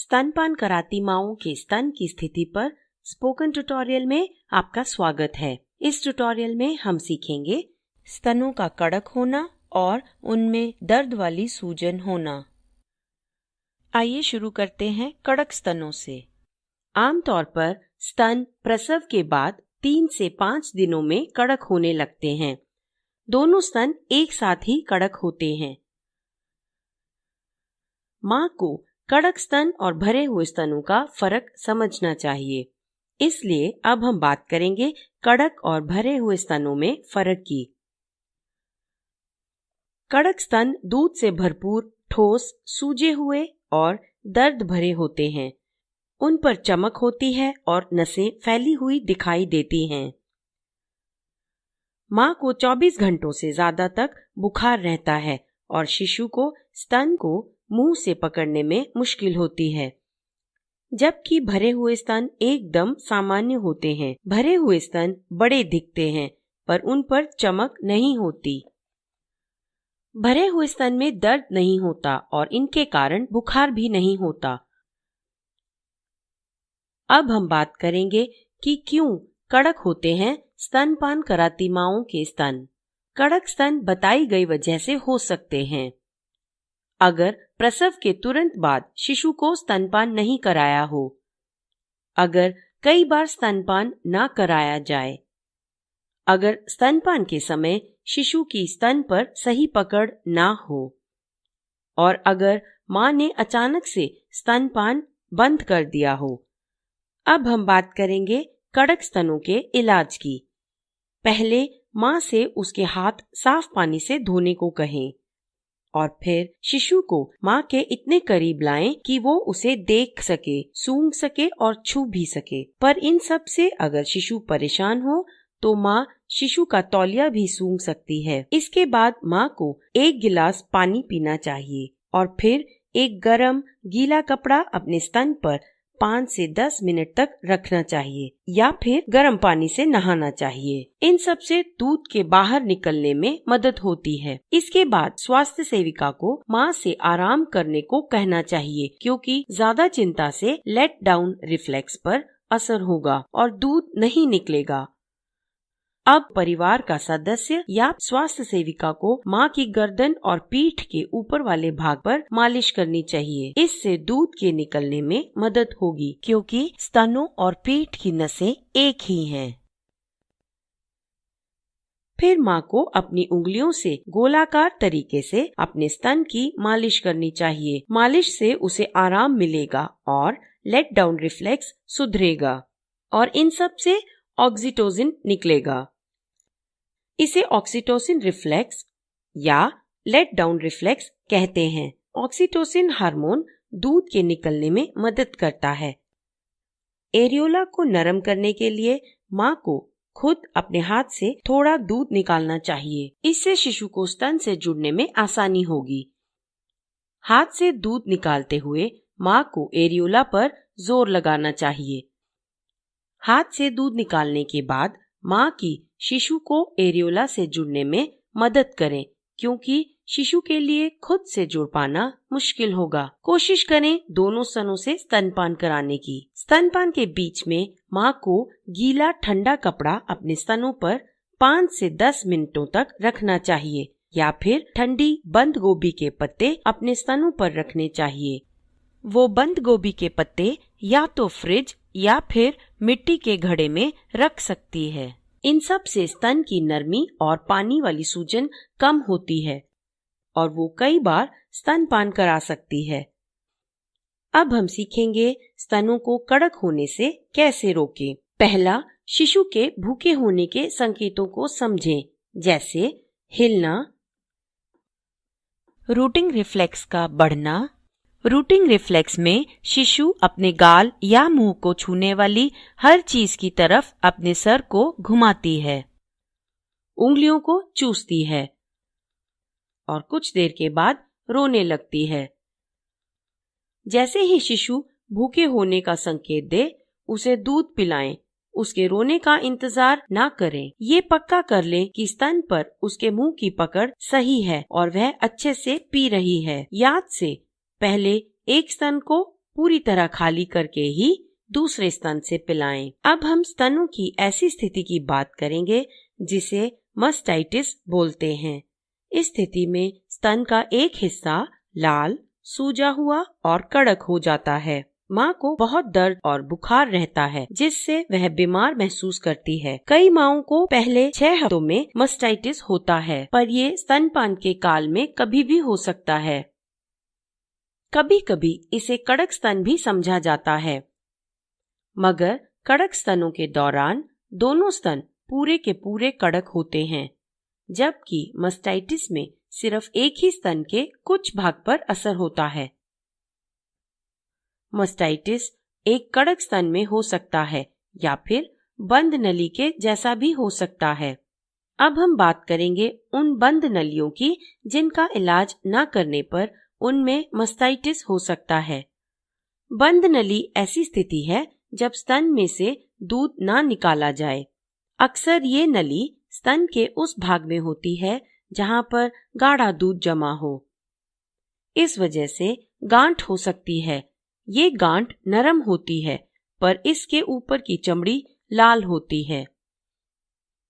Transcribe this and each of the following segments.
स्तनपान कराती माँओं के स्तन की स्थिति पर स्पोकन ट्यूटोरियल में आपका स्वागत है। इस ट्यूटोरियल में हम सीखेंगे स्तनों का कड़क होना और उनमें दर्द वाली सूजन होना। आइए शुरू करते हैं कड़क स्तनों से। आमतौर पर स्तन प्रसव के बाद 3 से 5 दिनों में कड़क होने लगते हैं। दोनों स्तन एक साथ ही कड़क होते हैं। माँ को कड़क स्तन और भरे हुए स्तनों का फर्क समझना चाहिए। इसलिए अब हम बात करेंगे कड़क और भरे हुए स्तनों में फर्क की। कड़क स्तन दूध से भरपूर, ठोस, सूजे हुए और दर्द भरे होते हैं। उन पर चमक होती है और नसें फैली हुई दिखाई देती हैं। माँ को 24 घंटों से ज्यादा तक बुखार रहता है और शिशु को स्तन को मुंह से पकड़ने में मुश्किल होती है, जबकि भरे हुए स्तन एकदम सामान्य होते हैं। भरे हुए स्तन बड़े दिखते हैं पर उन पर चमक नहीं होती। भरे हुए स्तन में दर्द नहीं होता और इनके कारण बुखार भी नहीं होता। अब हम बात करेंगे कि क्यों कड़क होते हैं स्तनपान कराती माँओं के स्तन। कड़क स्तन बताई गई वजह से हो सकते हैं। अगर प्रसव के तुरंत बाद शिशु को स्तनपान नहीं कराया हो, अगर कई बार स्तनपान ना कराया जाए, अगर स्तनपान के समय शिशु की स्तन पर सही पकड़ ना हो और अगर माँ ने अचानक से स्तनपान बंद कर दिया हो। अब हम बात करेंगे कड़क स्तनों के इलाज की। पहले माँ से उसके हाथ साफ पानी से धोने को कहें और फिर शिशु को माँ के इतने करीब लाएं कि वो उसे देख सके, सूंघ सके और छू भी सके। पर इन सब से अगर शिशु परेशान हो तो माँ शिशु का तौलिया भी सूंघ सकती है। इसके बाद माँ को 1 गिलास पानी पीना चाहिए और फिर एक गरम गीला कपड़ा अपने स्तन पर 5 से 10 मिनट तक रखना चाहिए या फिर गर्म पानी से नहाना चाहिए। इन सब से दूध के बाहर निकलने में मदद होती है। इसके बाद स्वास्थ्य सेविका को माँ से आराम करने को कहना चाहिए, क्योंकि ज्यादा चिंता से लेट डाउन रिफ्लेक्स पर असर होगा और दूध नहीं निकलेगा। अब परिवार का सदस्य या स्वास्थ्य सेविका को माँ की गर्दन और पीठ के ऊपर वाले भाग पर मालिश करनी चाहिए। इससे दूध के निकलने में मदद होगी, क्योंकि स्तनों और पीठ की नसें एक ही हैं। फिर माँ को अपनी उंगलियों से गोलाकार तरीके से अपने स्तन की मालिश करनी चाहिए। मालिश से उसे आराम मिलेगा और लेट डाउन रिफ्लेक्स सुधरेगा और इन सब से ऑक्सीटोसिन निकलेगा। इसे ऑक्सीटोसिन रिफ्लेक्स या लेट डाउन रिफ्लेक्स कहते हैं। ऑक्सीटोसिन हार्मोन दूध के निकलने में मदद करता है। एरियोला को नरम करने के लिए माँ को खुद अपने हाथ से थोड़ा दूध निकालना चाहिए। इससे शिशु को स्तन से जुड़ने में आसानी होगी। हाथ से दूध निकालते हुए माँ को एरियोला पर जोर लगाना चाहिए। हाथ से दूध निकालने के बाद माँ की शिशु को एरियोला से जुड़ने में मदद करें, क्योंकि शिशु के लिए खुद से जुड़ पाना मुश्किल होगा। कोशिश करें दोनों स्तनों से स्तनपान कराने की। स्तनपान के बीच में माँ को गीला ठंडा कपड़ा अपने स्तनों पर 5 से 10 मिनटों तक रखना चाहिए या फिर ठंडी बंद गोभी के पत्ते अपने स्तनों पर रखने चाहिए। वो बंद गोभी के पत्ते या तो फ्रिज या फिर मिट्टी के घड़े में रख सकती है। इन सब से स्तन की नरमी और पानी वाली सूजन कम होती है और वो कई बार स्तनपान करा सकती है। अब हम सीखेंगे स्तनों को कड़क होने से कैसे रोकें। पहला, शिशु के भूखे होने के संकेतों को समझें, जैसे हिलना, रूटिंग रिफ्लेक्स का बढ़ना। रूटिंग रिफ्लेक्स में शिशु अपने गाल या मुंह को छूने वाली हर चीज की तरफ अपने सर को घुमाती है, उंगलियों को चूसती है और कुछ देर के बाद रोने लगती है। जैसे ही शिशु भूखे होने का संकेत दे, उसे दूध पिलाएं। उसके रोने का इंतजार ना करें। ये पक्का कर लें कि स्तन पर उसके मुंह की पकड़ सही है और वह अच्छे से पी रही है। याद से पहले एक स्तन को पूरी तरह खाली करके ही दूसरे स्तन से पिलाएं। अब हम स्तनों की ऐसी स्थिति की बात करेंगे जिसे मस्टाइटिस बोलते हैं। इस स्थिति में स्तन का एक हिस्सा लाल, सूजा हुआ और कड़क हो जाता है। माँ को बहुत दर्द और बुखार रहता है जिससे वह बीमार महसूस करती है। कई माँओं को पहले 6 हफ्तों में मस्टाइटिस होता है, पर ये स्तनपान के काल में कभी भी हो सकता है। कभी कभी इसे कड़क स्तन भी समझा जाता है, मगर कड़क स्तनों के दौरान दोनों स्तन पूरे के पूरे कड़क होते हैं, जबकि मस्टाइटिस में सिर्फ एक ही स्तन के कुछ भाग पर असर होता है। मस्टाइटिस एक कड़क स्तन में हो सकता है या फिर बंद नली के जैसा भी हो सकता है। अब हम बात करेंगे उन बंद नलियों की जिनका इलाज न करने पर उनमें मस्टाइटिस हो सकता है। बंद नली ऐसी स्थिति है जब स्तन में से दूध ना निकाला जाए। अक्सर ये नली स्तन के उस भाग में होती है जहां पर गाढ़ा दूध जमा हो। इस वजह से गांठ हो सकती है। ये गांठ नरम होती है, पर इसके ऊपर की चमड़ी लाल होती है।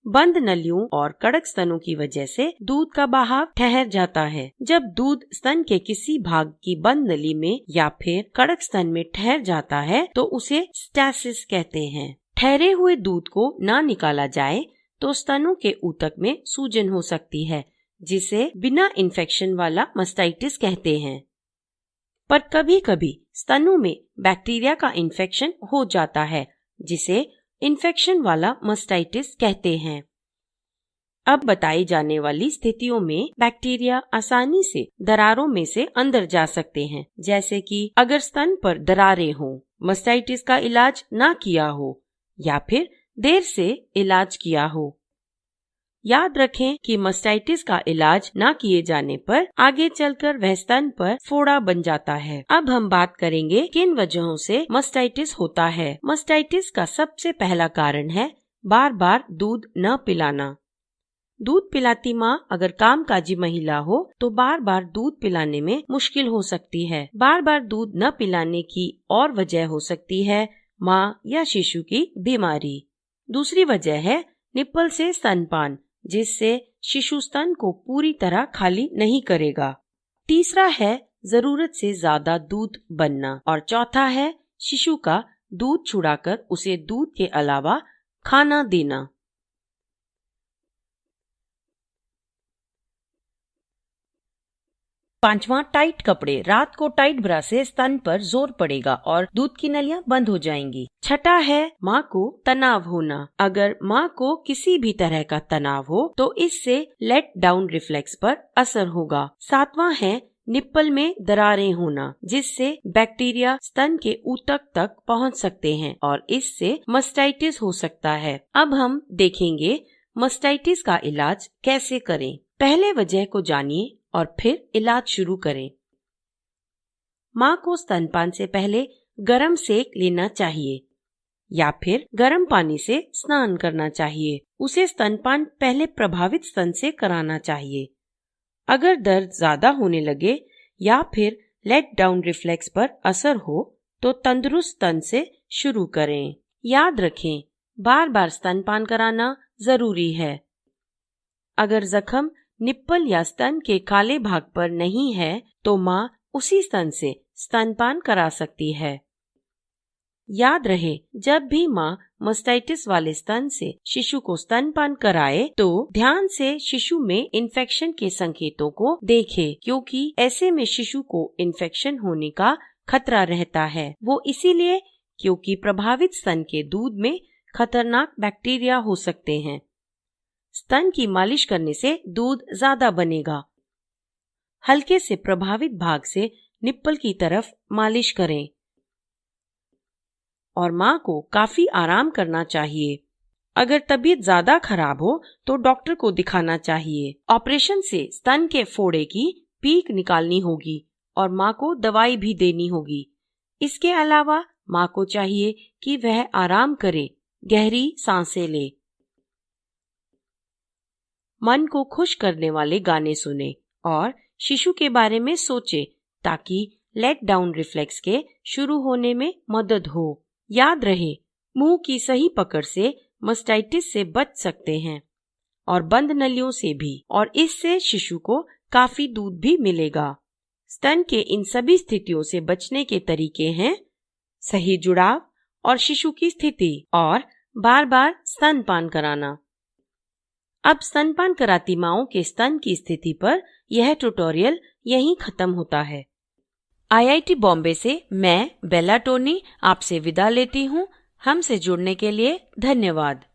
बंद नलियों और कड़क स्तनों की वजह से दूध का बहाव ठहर जाता है। जब दूध स्तन के किसी भाग की बंद नली में या फिर कड़क स्तन में ठहर जाता है तो उसे स्टैसिस कहते हैं। ठहरे हुए दूध को ना निकाला जाए तो स्तनों के ऊतक में सूजन हो सकती है, जिसे बिना इन्फेक्शन वाला मस्टाइटिस कहते हैं। पर कभी कभी स्तनों में बैक्टीरिया का इन्फेक्शन हो जाता है, जिसे इन्फेक्शन वाला मस्टाइटिस कहते हैं। अब बताई जाने वाली स्थितियों में बैक्टीरिया आसानी से दरारों में से अंदर जा सकते हैं, जैसे कि अगर स्तन पर दरारें हों, मस्टाइटिस का इलाज ना किया हो या फिर देर से इलाज किया हो। याद रखें कि मस्टाइटिस का इलाज ना किए जाने पर आगे चलकर वह स्तन पर फोड़ा बन जाता है। अब हम बात करेंगे किन वजहों से मस्टाइटिस होता है। मस्टाइटिस का सबसे पहला कारण है बार बार दूध न पिलाना। दूध पिलाती माँ अगर कामकाजी महिला हो तो बार बार दूध पिलाने में मुश्किल हो सकती है। बार बार दूध न पिलाने की और वजह हो सकती है माँ या शिशु की बीमारी। दूसरी वजह है निप्पल से स्तनपान, जिससे शिशु स्तन को पूरी तरह खाली नहीं करेगा। तीसरा है जरूरत से ज्यादा दूध बनना और चौथा है शिशु का दूध छुड़ाकर उसे दूध के अलावा खाना देना। पांचवा, टाइट कपड़े। रात को टाइट ब्रा से स्तन पर जोर पड़ेगा और दूध की नलियां बंद हो जाएंगी। छठा है माँ को तनाव होना। अगर माँ को किसी भी तरह का तनाव हो तो इससे लेट डाउन रिफ्लेक्स पर असर होगा। सातवां है निप्पल में दरारें होना, जिससे बैक्टीरिया स्तन के ऊतक तक पहुँच सकते हैं और इससे मस्टाइटिस हो सकता है। अब हम देखेंगे मस्टाइटिस का इलाज कैसे करें। पहले वजह को जानिए और फिर इलाज शुरू करें। माँ को स्तनपान से पहले गर्म सेक लेना चाहिए या फिर गर्म पानी से स्नान करना चाहिए। उसे स्तनपान पहले प्रभावित स्तन से कराना चाहिए। अगर दर्द ज्यादा होने लगे या फिर लेट डाउन रिफ्लेक्स पर असर हो तो तंदुरुस्त स्तन से शुरू करें। याद रखें, बार बार स्तनपान कराना जरूरी है। अगर जख्म निप्पल या स्तन के काले भाग पर नहीं है तो माँ उसी स्तन से स्तनपान करा सकती है। याद रहे, जब भी माँ मस्टाइटिस वाले स्तन से शिशु को स्तनपान कराए तो ध्यान से शिशु में इन्फेक्शन के संकेतों को देखे, क्योंकि ऐसे में शिशु को इन्फेक्शन होने का खतरा रहता है। वो इसीलिए क्योंकि प्रभावित स्तन के दूध में खतरनाक बैक्टीरिया हो सकते हैं। स्तन की मालिश करने से दूध ज्यादा बनेगा। हल्के से प्रभावित भाग से निप्पल की तरफ मालिश करें और माँ को काफी आराम करना चाहिए। अगर तबीयत ज्यादा खराब हो तो डॉक्टर को दिखाना चाहिए। ऑपरेशन से स्तन के फोड़े की पीक निकालनी होगी और माँ को दवाई भी देनी होगी। इसके अलावा माँ को चाहिए कि वह आराम करे, गहरी सांसें ले, मन को खुश करने वाले गाने सुने और शिशु के बारे में सोचे ताकि लेट डाउन रिफ्लेक्स के शुरू होने में मदद हो। याद रहे, मुंह की सही पकड़ से मास्टाइटिस से बच सकते हैं और बंद नलियों से भी, और इससे शिशु को काफी दूध भी मिलेगा। स्तन के इन सभी स्थितियों से बचने के तरीके हैं सही जुड़ाव और शिशु की स्थिति और बार बार स्तनपान कराना। अब स्तनपान कराती माओं के स्तन की स्थिति पर यह ट्यूटोरियल यहीं खत्म होता है। IIT बॉम्बे से मैं बेला टोनी आपसे विदा लेती हूँ। हमसे जुड़ने के लिए धन्यवाद।